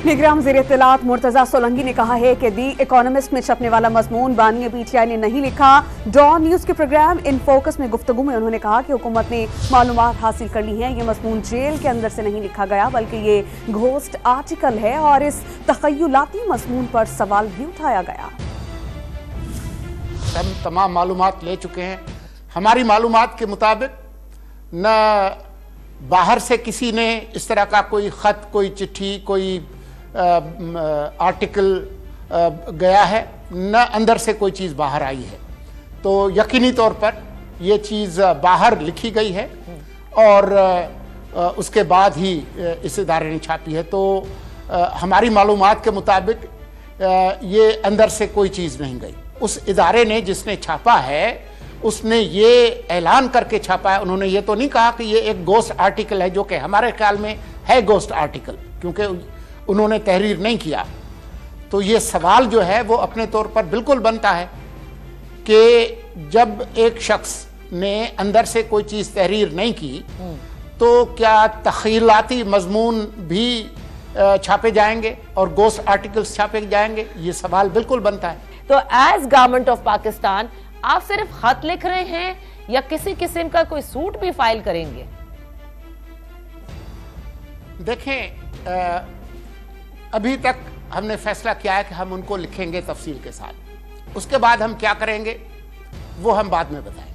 निगरान वज़ीर इत्तलात मुर्तजा सोलंकी ने कहा है कि दी इकोनॉमिस्ट में छपने वाला मजमून बानी पीटीआई ने नहीं लिखा। डॉन न्यूज के प्रोग्राम इन फोकस में गुफ्तगू में उन्होंने कहा कि हुकूमत ने मालूमात हासिल कर ली हैं। ये मजमून जेल के अंदर से नहीं लिखा गया बल्कि ये घोस्ट आर्टिकल है और इस तखय्युलाती मजमून पर सवाल भी उठाया गया। हम तमाम मालूमात ले चुके हैं। हमारी मालूमात के मुताबिक न बाहर से किसी ने इस तरह का कोई ख़त, कोई चिट्ठी, कोई आर्टिकल गया है, न अंदर से कोई चीज़ बाहर आई है। तो यकीनी तौर पर यह चीज़ बाहर लिखी गई है और उसके बाद ही इस इदारे ने छापी है। तो हमारी मालूमात के मुताबिक ये अंदर से कोई चीज़ नहीं गई। उस इदारे ने जिसने छापा है उसने ये ऐलान करके छापा है। उन्होंने ये तो नहीं कहा कि ये एक गोस्ट आर्टिकल है, जो कि हमारे ख्याल में है गोस्ट आर्टिकल, क्योंकि उन्होंने तहरीर नहीं किया। तो ये सवाल जो है वो अपने तौर पर बिल्कुल बनता है कि जब एक शख्स ने अंदर से कोई चीज़ तहरीर नहीं की तो क्या तख़य्युलाती मजमून भी छापे जाएंगे और गोस्ट आर्टिकल्स छापे जाएंगे? ये सवाल बिल्कुल बनता है। तो एज गवर्नमेंट ऑफ पाकिस्तान आप सिर्फ खत लिख रहे हैं या किसी किस्म का कोई सूट भी फाइल करेंगे? देखें, अभी तक हमने फैसला किया है कि हम उनको लिखेंगे तफसील के साथ। उसके बाद हम क्या करेंगे वो हम बाद में बताएंगे।